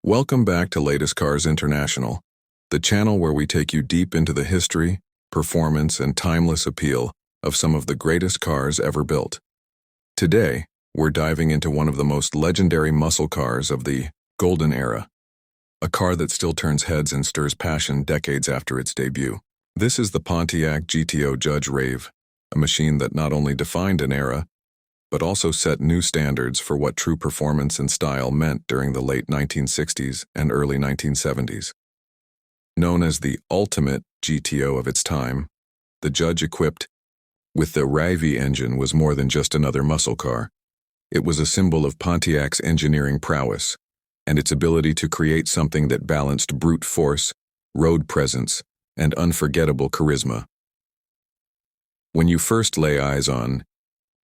Welcome back to Latest Cars International, the channel where we take you deep into the history, performance, and timeless appeal of some of the greatest cars ever built. Today, we're diving into one of the most legendary muscle cars of the Golden Era, a car that still turns heads and stirs passion decades after its debut. This is the Pontiac GTO Judge RAIV, a machine that not only defined an era, but also set new standards for what true performance and style meant during the late 1960s and early 1970s. Known as the ultimate GTO of its time, the Judge equipped with the RAIV engine was more than just another muscle car. It was a symbol of Pontiac's engineering prowess and its ability to create something that balanced brute force, road presence, and unforgettable charisma. When you first lay eyes on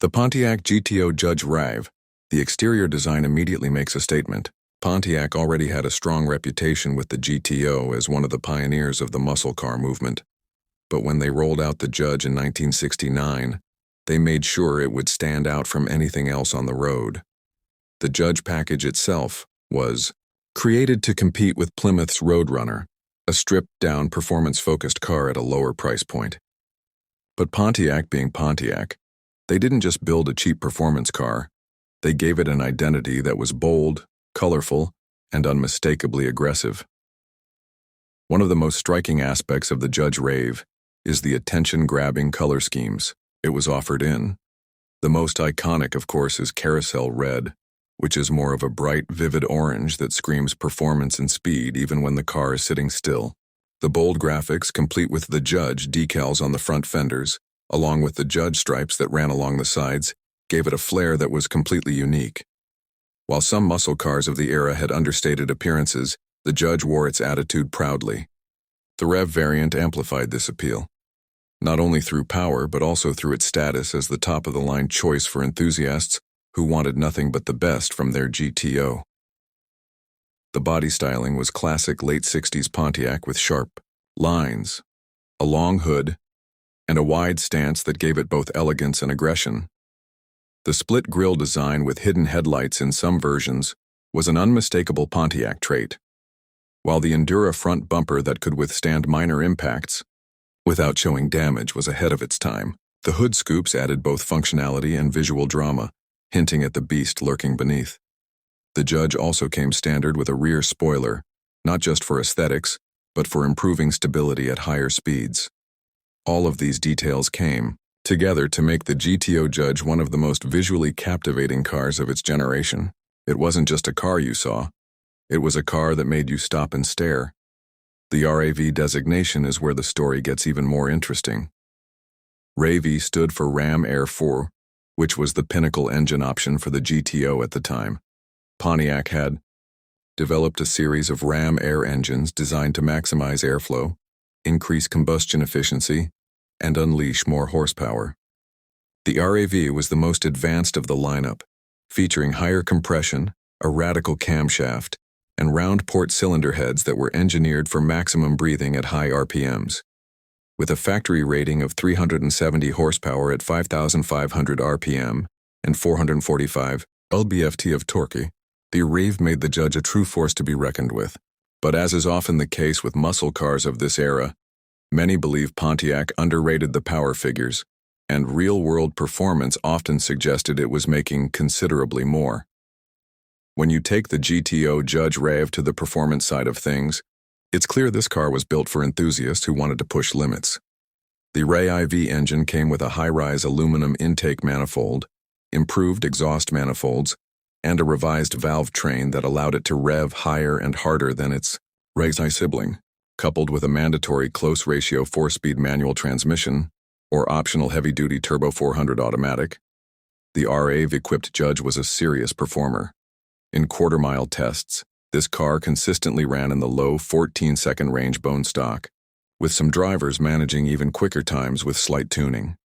the Pontiac GTO Judge RAIV, the exterior design immediately makes a statement. Pontiac already had a strong reputation with the GTO as one of the pioneers of the muscle car movement. But when they rolled out the Judge in 1969, they made sure it would stand out from anything else on the road. The Judge package itself was created to compete with Plymouth's Roadrunner, a stripped-down, performance-focused car at a lower price point. But Pontiac being Pontiac, they didn't just build a cheap performance car, they gave it an identity that was bold, colorful, and unmistakably aggressive. One of the most striking aspects of the Judge RAIV is the attention-grabbing color schemes it was offered in. The most iconic, of course, is Carousel Red, which is more of a bright, vivid orange that screams performance and speed even when the car is sitting still. The bold graphics, complete with the Judge decals on the front fenders, along with the Judge stripes that ran along the sides, gave it a flair that was completely unique. While some muscle cars of the era had understated appearances, the Judge wore its attitude proudly. The RAIV variant amplified this appeal, not only through power but also through its status as the top-of-the-line choice for enthusiasts who wanted nothing but the best from their GTO. The body styling was classic late 60s Pontiac with sharp lines, a long hood, and a wide stance that gave it both elegance and aggression. The split grille design with hidden headlights in some versions was an unmistakable Pontiac trait, while the Endura front bumper that could withstand minor impacts without showing damage was ahead of its time. The hood scoops added both functionality and visual drama, hinting at the beast lurking beneath. The Judge also came standard with a rear spoiler, not just for aesthetics, but for improving stability at higher speeds. All of these details came together to make the GTO Judge one of the most visually captivating cars of its generation. It wasn't just a car you saw, it was a car that made you stop and stare. The RAV designation is where the story gets even more interesting. RAV stood for Ram Air 4, which was the pinnacle engine option for the GTO at the time. Pontiac had developed a series of Ram Air engines designed to maximize airflow, increase combustion efficiency, and unleash more horsepower. The RAV was the most advanced of the lineup, featuring higher compression, a radical camshaft, and round port cylinder heads that were engineered for maximum breathing at high RPMs. With a factory rating of 370 horsepower at 5,500 RPM and 445 lb-ft of torque, the RAIV made the Judge a true force to be reckoned with. But as is often the case with muscle cars of this era, many believe Pontiac underrated the power figures, and real-world performance often suggested it was making considerably more. When you take the GTO Judge RAIV to the performance side of things, it's clear this car was built for enthusiasts who wanted to push limits. The RAIV engine came with a high-rise aluminum intake manifold, improved exhaust manifolds, and a revised valve train that allowed it to rev higher and harder than its RAIV sibling, coupled with a mandatory close-ratio 4-speed manual transmission or optional heavy-duty turbo 400 automatic. The RAIV-equipped Judge was a serious performer. In quarter-mile tests, this car consistently ran in the low 14-second range bone stock, with some drivers managing even quicker times with slight tuning.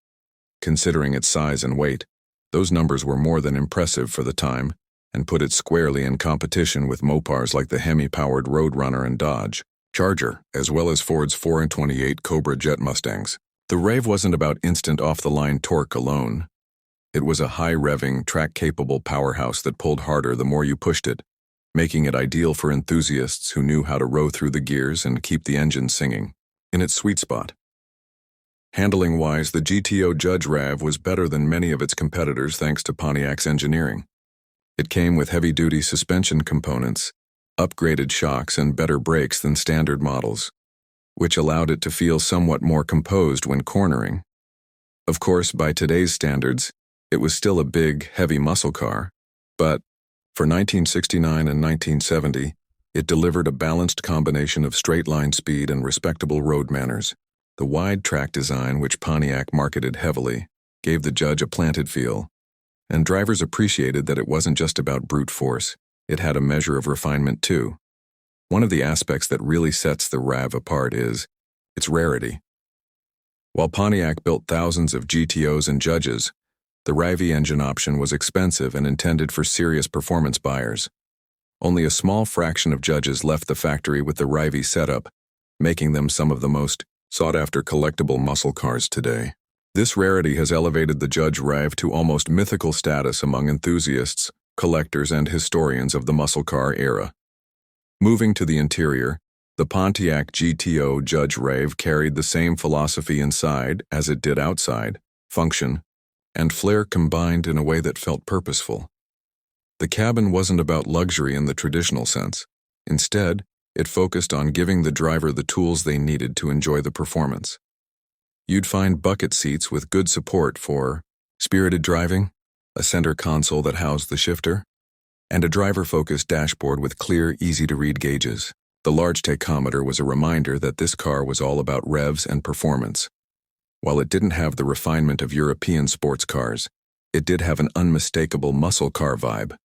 Considering its size and weight, those numbers were more than impressive for the time and put it squarely in competition with Mopars like the Hemi-powered Roadrunner and Dodge Charger, as well as Ford's 4 and 28 Cobra Jet Mustangs. The RAIV wasn't about instant off-the-line torque alone. It was a high-revving, track-capable powerhouse that pulled harder the more you pushed it, making it ideal for enthusiasts who knew how to row through the gears and keep the engine singing in its sweet spot. Handling-wise, the GTO Judge RAIV was better than many of its competitors thanks to Pontiac's engineering. It came with heavy-duty suspension components, upgraded shocks, and better brakes than standard models, which allowed it to feel somewhat more composed when cornering. Of course, by today's standards, it was still a big, heavy muscle car, but for 1969 and 1970, it delivered a balanced combination of straight-line speed and respectable road manners. The wide track design, which Pontiac marketed heavily, gave the Judge a planted feel, and drivers appreciated that it wasn't just about brute force, it had a measure of refinement too. One of the aspects that really sets the RAIV apart is its rarity. While Pontiac built thousands of GTOs and Judges, the RAIV engine option was expensive and intended for serious performance buyers. Only a small fraction of Judges left the factory with the RAIV setup, making them some of the most sought-after collectible muscle cars today. This rarity has elevated the Judge RAIV to almost mythical status among enthusiasts, collectors, and historians of the muscle car era. Moving to the interior, the Pontiac GTO Judge RAIV carried the same philosophy inside as it did outside: function and flair combined in a way that felt purposeful. The cabin wasn't about luxury in the traditional sense. Instead, it focused on giving the driver the tools they needed to enjoy the performance. You'd find bucket seats with good support for spirited driving, a center console that housed the shifter, and a driver-focused dashboard with clear, easy-to-read gauges. The large tachometer was a reminder that this car was all about revs and performance. While it didn't have the refinement of European sports cars, it did have an unmistakable muscle car vibe,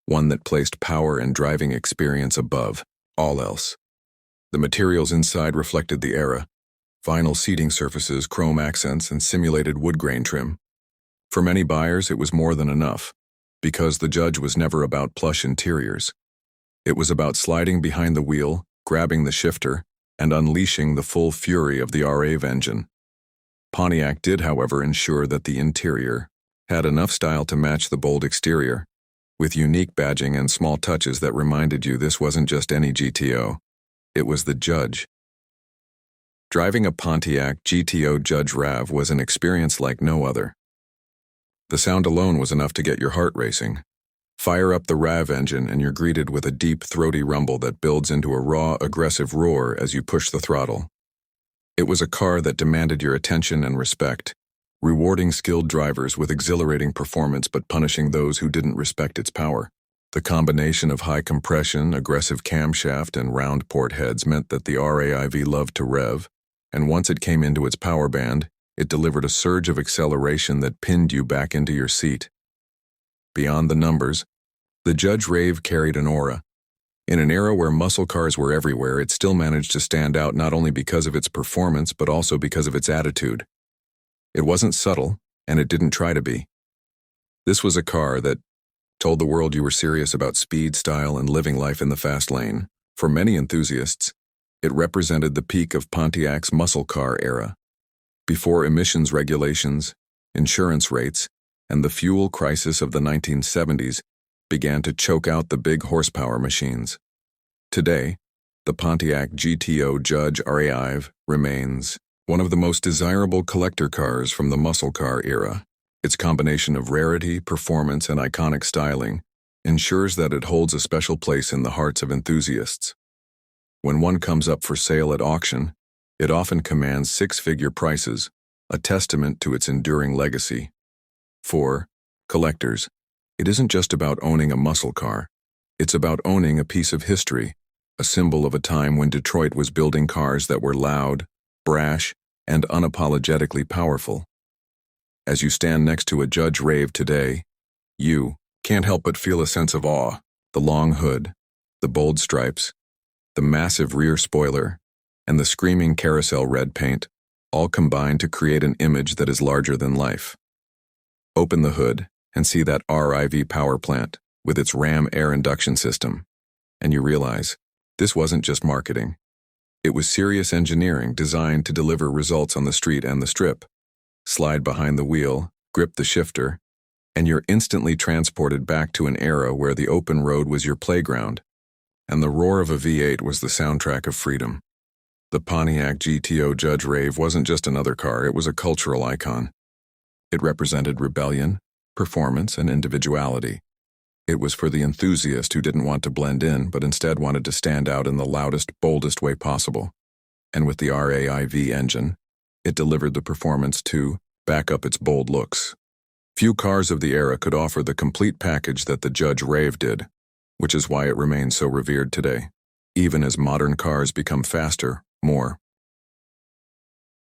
one that placed power and driving experience above all else. The materials inside reflected the era: vinyl seating surfaces, chrome accents, and simulated wood grain trim. For many buyers, it was more than enough, because the Judge was never about plush interiors. It was about sliding behind the wheel, grabbing the shifter, and unleashing the full fury of the RAIV engine. Pontiac did, however, ensure that the interior had enough style to match the bold exterior, with unique badging and small touches that reminded you this wasn't just any GTO. It was the Judge. Driving a Pontiac GTO Judge RAIV was an experience like no other. The sound alone was enough to get your heart racing. Fire up the RAIV engine and you're greeted with a deep, throaty rumble that builds into a raw, aggressive roar as you push the throttle. It was a car that demanded your attention and respect, rewarding skilled drivers with exhilarating performance but punishing those who didn't respect its power. The combination of high compression, aggressive camshaft, and round port heads meant that the RAIV loved to rev, and once it came into its power band, it delivered a surge of acceleration that pinned you back into your seat. Beyond the numbers, the Judge RAIV carried an aura. In an era where muscle cars were everywhere, it still managed to stand out not only because of its performance but also because of its attitude. It wasn't subtle, and it didn't try to be. This was a car that told the world you were serious about speed, style, and living life in the fast lane. For many enthusiasts, it represented the peak of Pontiac's muscle car era. Before emissions regulations, insurance rates, and the fuel crisis of the 1970s began to choke out the big horsepower machines. Today, the Pontiac GTO Judge RAIV remains one of the most desirable collector cars from the muscle car era. Its combination of rarity, performance, and iconic styling ensures that it holds a special place in the hearts of enthusiasts. When one comes up for sale at auction, it often commands six-figure prices, a testament to its enduring legacy. For collectors, it isn't just about owning a muscle car. It's about owning a piece of history, a symbol of a time when Detroit was building cars that were loud, brash, and unapologetically powerful. As you stand next to a Judge RAIV today, you can't help but feel a sense of awe. The long hood, the bold stripes, the massive rear spoiler, and the screaming Carousel Red paint all combine to create an image that is larger than life. Open the hood and see that RAIV power plant with its Ram air induction system, and you realize this wasn't just marketing. It was serious engineering designed to deliver results on the street and the strip. Slide behind the wheel, grip the shifter, and you're instantly transported back to an era where the open road was your playground. and the roar of a V8 was the soundtrack of freedom. The Pontiac GTO Judge RAIV wasn't just another car, it was a cultural icon. It represented rebellion, performance, and individuality. It was for the enthusiast who didn't want to blend in but instead wanted to stand out in the loudest, boldest way possible. And with the RAIV engine, it delivered the performance to back up its bold looks. Few cars of the era could offer the complete package that the Judge RAIV did, which is why it remains so revered today. Even as modern cars become faster, more